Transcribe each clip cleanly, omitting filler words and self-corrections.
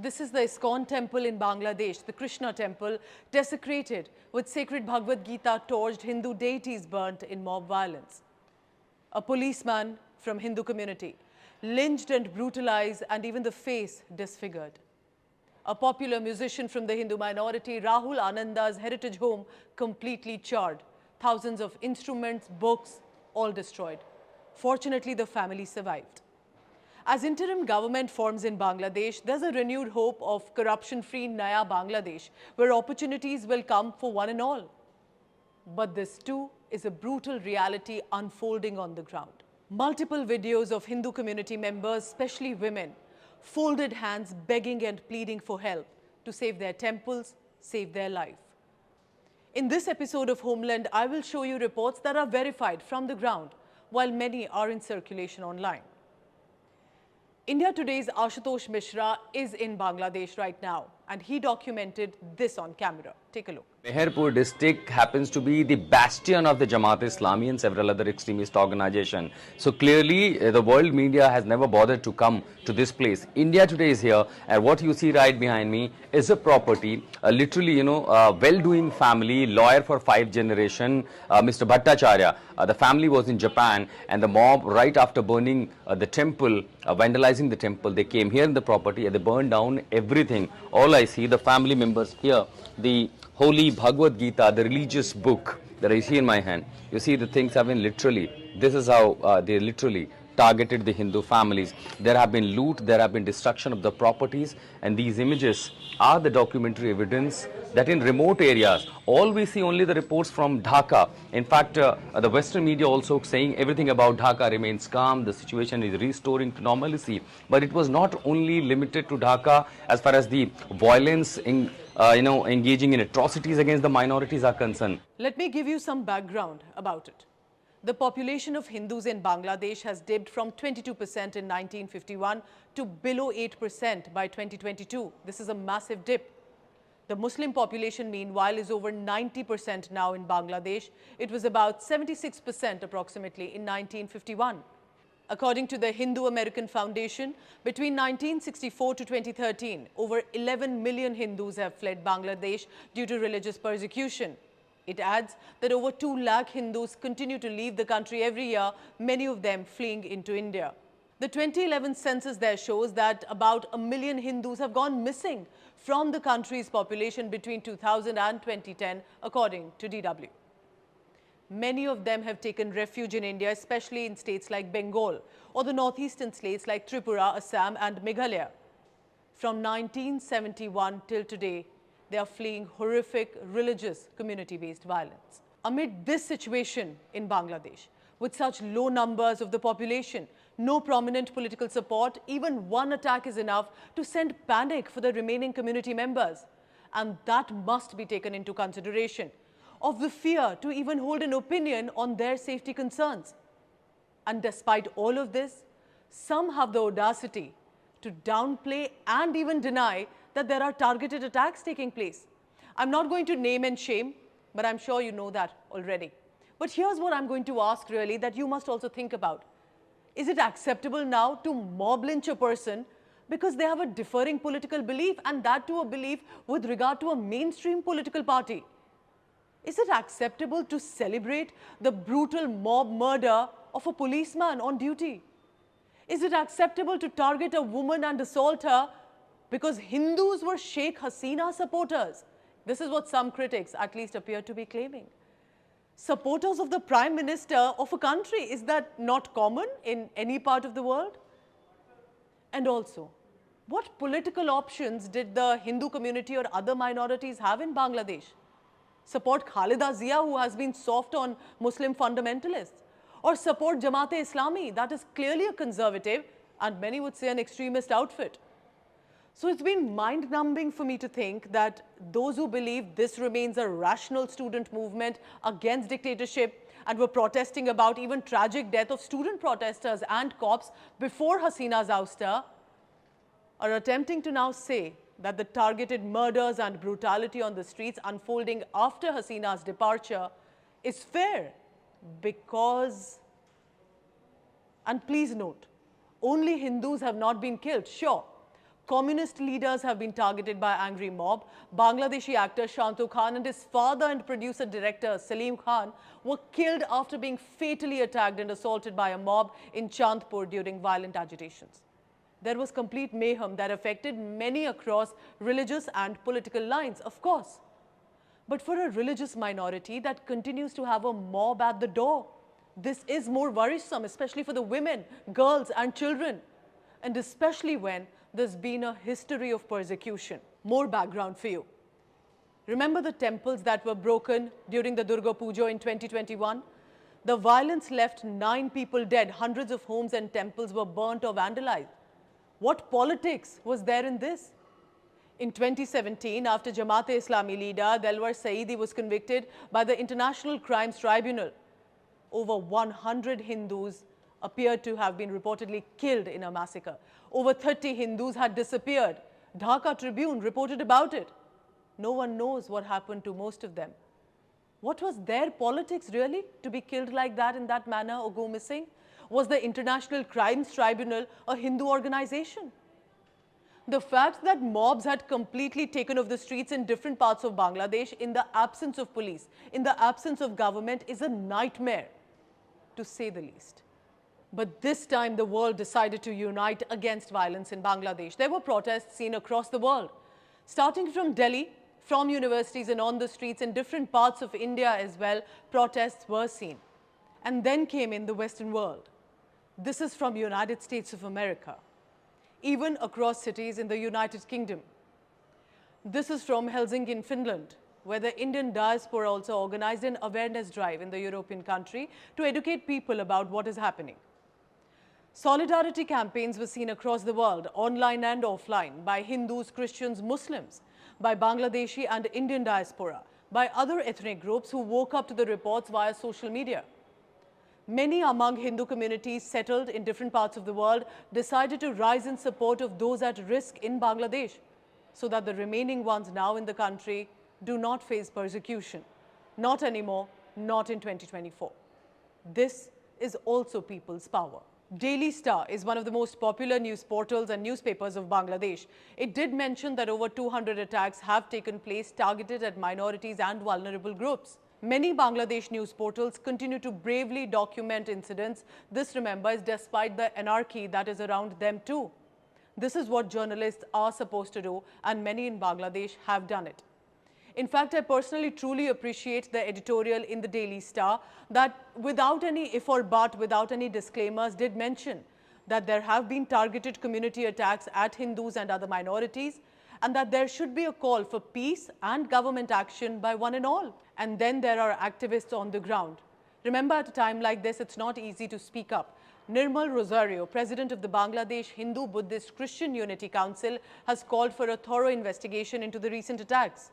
This is the ISKCON temple in Bangladesh, the Krishna temple, desecrated with sacred Bhagavad Gita torched, Hindu deities burnt in mob violence. A policeman from Hindu community, lynched and brutalized, and even the face disfigured. A popular musician from the Hindu minority, Rahul Ananda's heritage home, completely charred. Thousands of instruments, books, all destroyed. Fortunately, the family survived. As interim government forms in Bangladesh, there's a renewed hope of corruption-free Naya Bangladesh, where opportunities will come for one and all. But this too is a brutal reality unfolding on the ground. Multiple videos of Hindu community members, especially women, folded hands begging and pleading for help to save their temples, save their life. In this episode of Homeland, I will show you reports that are verified from the ground, while many are in circulation online. India Today's Ashutosh Mishra is in Bangladesh right now, and he documented this on camera. Take a look. Meherpur district happens to be the bastion of the Jamaat-e-Islami and several other extremist organizations. So clearly, the world media has never bothered to come to this place. India Today is here, and what you see right behind me is a property, literally, a well-doing family, lawyer for 5 generations, Mr. Bhattacharya. The family was in Japan, and the mob, right after burning the temple, vandalizing the temple, they came here in the property and they burned down everything. All I see, the family members here, the Holy Bhagavad Gita, the religious book that I see in my hand. You see, the things have been literally, this is how they literally targeted the Hindu families. There have been loot, there have been destruction of the properties, and these images are the documentary evidence that in remote areas, all we see only the reports from Dhaka. In fact, the Western media also saying everything about Dhaka remains calm, the situation is restoring to normalcy. But it was not only limited to Dhaka as far as the violence in engaging in atrocities against the minorities are concerned. Let me give you some background about it. The population of Hindus in Bangladesh has dipped from 22% in 1951 to below 8% by 2022. This is a massive dip. The Muslim population, meanwhile, is over 90% now in Bangladesh. It was about 76% approximately in 1951. According to the Hindu American Foundation, between 1964 to 2013, over 11 million Hindus have fled Bangladesh due to religious persecution. It adds that over 2 lakh Hindus continue to leave the country every year, many of them fleeing into India. The 2011 census there shows that about 1 million Hindus have gone missing from the country's population between 2000 and 2010, according to DW. Many of them have taken refuge in India, especially in states like Bengal or the northeastern states like Tripura, Assam and Meghalaya. From 1971 till today, they are fleeing horrific religious community-based violence. Amid this situation in Bangladesh, with such low numbers of the population, no prominent political support, even one attack is enough to send panic for the remaining community members. And that must be taken into consideration, of the fear to even hold an opinion on their safety concerns. And despite all of this, some have the audacity to downplay and even deny that there are targeted attacks taking place. I'm not going to name and shame, but I'm sure you know that already. But here's what I'm going to ask really that you must also think about. Is it acceptable now to mob lynch a person because they have a differing political belief, and that to a belief with regard to a mainstream political party? Is it acceptable to celebrate the brutal mob murder of a policeman on duty? Is it acceptable to target a woman and assault her because Hindus were Sheikh Hasina supporters? This is what some critics at least appear to be claiming. Supporters of the Prime Minister of a country, is that not common in any part of the world? And also, what political options did the Hindu community or other minorities have in Bangladesh? Support Khalida Zia, who has been soft on Muslim fundamentalists? Or support Jamaat-e-Islami, that is clearly a conservative and many would say an extremist outfit? So it's been mind-numbing for me to think that those who believe this remains a rational student movement against dictatorship and were protesting about even tragic death of student protesters and cops before Hasina's ouster are attempting to now say that the targeted murders and brutality on the streets unfolding after Hasina's departure is fair because, and please note, only Hindus have not been killed, sure. Communist leaders have been targeted by angry mob. Bangladeshi actor Shantu Khan and his father and producer-director Salim Khan were killed after being fatally attacked and assaulted by a mob in Chandpur during violent agitations. There was complete mayhem that affected many across religious and political lines, of course. But for a religious minority that continues to have a mob at the door, this is more worrisome, especially for the women, girls and children, and especially when there's been a history of persecution. More background for you. Remember the temples that were broken during the Durga Puja in 2021? The violence left 9 people dead, hundreds of homes and temples were burnt or vandalized. What politics was there in this? In 2017, after Jamaat-e-Islami leader Delwar Saeedi was convicted by the International Crimes Tribunal, over 100 Hindus appeared to have been reportedly killed in a massacre. Over 30 Hindus had disappeared. Dhaka Tribune reported about it. No one knows what happened to most of them. What was their politics really to be killed like that in that manner or go missing? Was the International Crimes Tribunal a Hindu organization? The fact that mobs had completely taken over the streets in different parts of Bangladesh in the absence of police, in the absence of government, is a nightmare, to say the least. But this time the world decided to unite against violence in Bangladesh. There were protests seen across the world, starting from Delhi, from universities and on the streets in different parts of India as well. Protests were seen. And then came in the Western world. This is from United States of America, even across cities in the United Kingdom. This is from Helsinki in Finland, where the Indian diaspora also organized an awareness drive in the European country to educate people about what is happening. Solidarity campaigns were seen across the world, online and offline, by Hindus, Christians, Muslims, by Bangladeshi and Indian diaspora, by other ethnic groups who woke up to the reports via social media. Many among Hindu communities settled in different parts of the world decided to rise in support of those at risk in Bangladesh, so that the remaining ones now in the country do not face persecution. Not anymore, not in 2024. This is also people's power. Daily Star is one of the most popular news portals and newspapers of Bangladesh. It did mention that over 200 attacks have taken place targeted at minorities and vulnerable groups. Many Bangladesh news portals continue to bravely document incidents. This, remember, is despite the anarchy that is around them too. This is what journalists are supposed to do, and many in Bangladesh have done it. In fact, I personally truly appreciate the editorial in the Daily Star that, without any if or but, without any disclaimers, did mention that there have been targeted community attacks at Hindus and other minorities, and that there should be a call for peace and government action by one and all. And then there are activists on the ground. Remember, at a time like this, it's not easy to speak up. Nirmal Rosario, president of the Bangladesh Hindu Buddhist Christian Unity Council, has called for a thorough investigation into the recent attacks.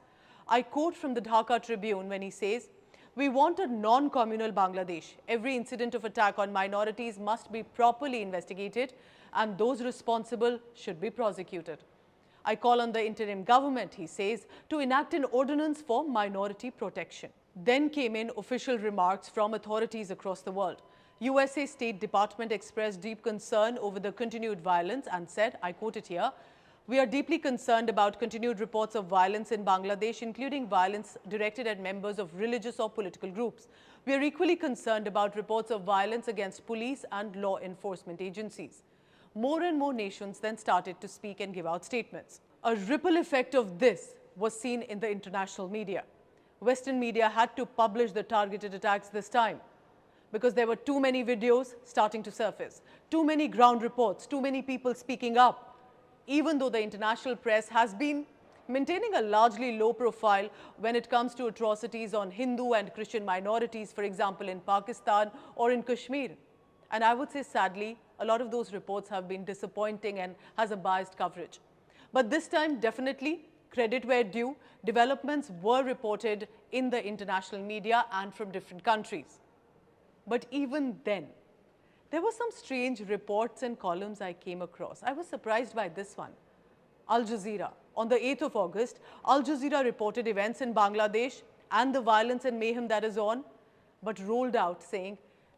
I quote from the Dhaka Tribune when he says, "We want a non-communal Bangladesh. Every incident of attack on minorities must be properly investigated, and those responsible should be prosecuted. I call on the interim government," he says, "to enact an ordinance for minority protection." Then came in official remarks from authorities across the world. USA State Department expressed deep concern over the continued violence and said, I quote it here, "We are deeply concerned about continued reports of violence in Bangladesh, including violence directed at members of religious or political groups. We are equally concerned about reports of violence against police and law enforcement agencies." More and more nations then started to speak and give out statements. A ripple effect of this was seen in the international media. Western media had to publish the targeted attacks this time because there were too many videos starting to surface, too many ground reports, too many people speaking up. Even though the international press has been maintaining a largely low profile when it comes to atrocities on Hindu and Christian minorities, for example, in Pakistan or in Kashmir. And I would say, sadly, a lot of those reports have been disappointing and has a biased coverage. But this time, definitely, credit where due, developments were reported in the international media and from different countries. But even then, there were some strange reports and columns I came across. I was surprised by this one. Al Jazeera. On the 8th of August, Al Jazeera reported events in Bangladesh and the violence and mayhem that is on, but rolled out saying,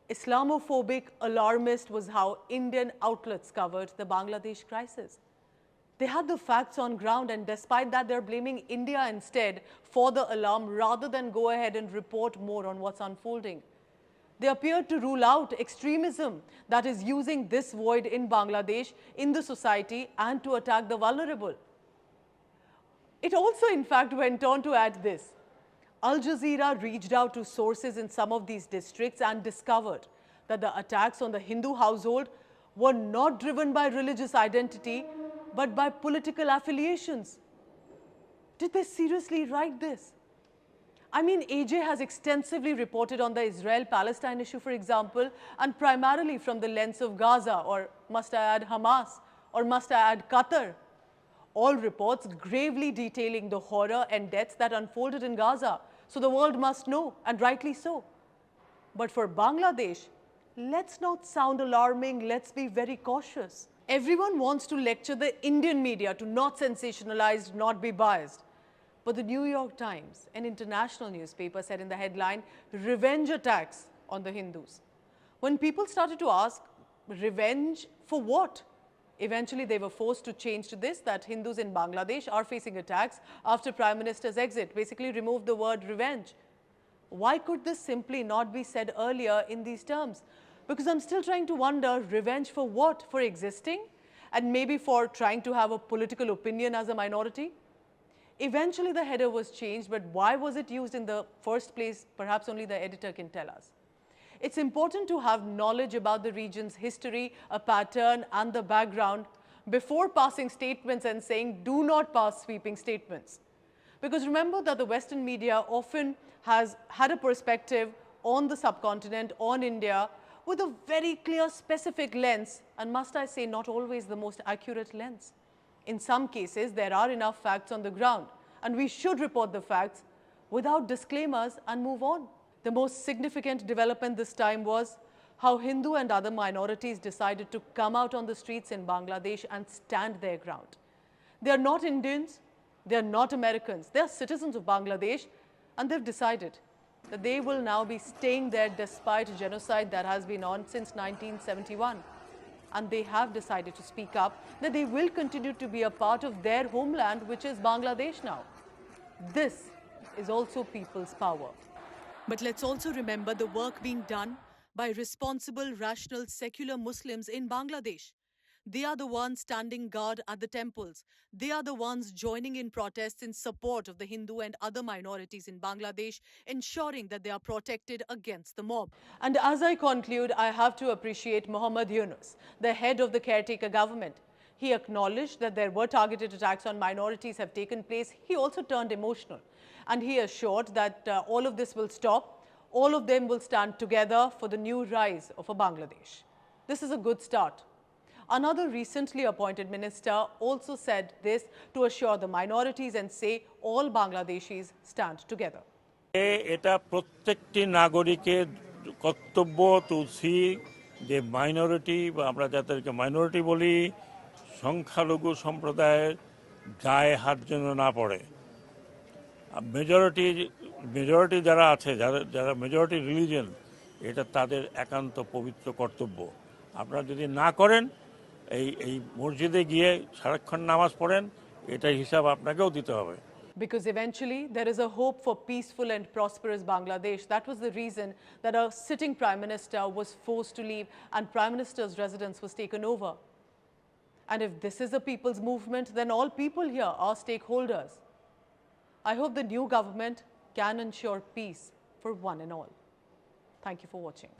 "Islamophobic alarmist" was how Indian outlets covered the Bangladesh crisis. They had the facts on ground, and despite that, they're blaming India instead for the alarm rather than go ahead and report more on what's unfolding. They appear to rule out extremism that is using this void in Bangladesh, in the society, and to attack the vulnerable. It also, in fact, went on to add this. Al Jazeera reached out to sources in some of these districts and discovered that the attacks on the Hindu household were not driven by religious identity, but by political affiliations. Did they seriously write this? I mean, AJ has extensively reported on the Israel-Palestine issue, for example, and primarily from the lens of Gaza, or must I add Hamas, or must I add Qatar. All reports gravely detailing the horror and deaths that unfolded in Gaza. So the world must know, and rightly so. But for Bangladesh, let's not sound alarming, let's be very cautious. Everyone wants to lecture the Indian media to not sensationalize, not be biased. But the New York Times, an international newspaper, said in the headline, "Revenge attacks on the Hindus." When people started to ask, revenge for what? Eventually, they were forced to change to this, that Hindus in Bangladesh are facing attacks after Prime Minister's exit, basically removed the word revenge. Why could this simply not be said earlier in these terms? Because I'm still trying to wonder, revenge for what? For existing? And maybe for trying to have a political opinion as a minority? Eventually, the header was changed, but why was it used in the first place? Perhaps only the editor can tell us. It's important to have knowledge about the region's history, a pattern, and the background before passing statements and saying, do not pass sweeping statements. Because remember that the Western media often has had a perspective on the subcontinent, on India, with a very clear, specific lens, and must I say, not always the most accurate lens. In some cases, there are enough facts on the ground, and we should report the facts without disclaimers and move on. The most significant development this time was how Hindu and other minorities decided to come out on the streets in Bangladesh and stand their ground. They are not Indians, they are not Americans, they are citizens of Bangladesh, and they've decided that they will now be staying there despite genocide that has been on since 1971. And they have decided to speak up that they will continue to be a part of their homeland, which is Bangladesh now. This is also people's power. But let's also remember the work being done by responsible, rational, secular Muslims in Bangladesh. They are the ones standing guard at the temples. They are the ones joining in protests in support of the Hindu and other minorities in Bangladesh, ensuring that they are protected against the mob. And as I conclude, I have to appreciate Mohammad Yunus, the head of the caretaker government. He acknowledged that there were targeted attacks on minorities have taken place. He also turned emotional. And he assured that all of this will stop. All of them will stand together for the new rise of a Bangladesh. This is a good start. Another recently appointed minister also said this to assure the minorities and say all Bangladeshis stand together. এটা প্রত্যেকটি নাগরিকের কর্তব্য তুলসী যে minority বা আমরা যাদেরকে minority বলি সংখ্যালঘু সম্প্রদায়ের গায়ে হাত যেন না পড়ে মেজরিটি যারা আছে যারা মেজরিটি রিলিজিয়ন এটা তাদের একান্ত পবিত্র কর্তব্য আপনারা যদি না করেন এই মসজিদে গিয়ে সারাক্ষণ নামাজ পড়েন এটাই হিসাব আপনাকেও দিতে হবে Because eventually there is a hope for peaceful and prosperous Bangladesh. That was the reason that a sitting Prime Minister was forced to leave and Prime Minister's residence was taken over. And if this is a people's movement, then all people here are stakeholders. I hope the new government can ensure peace for one and all. Thank you for watching.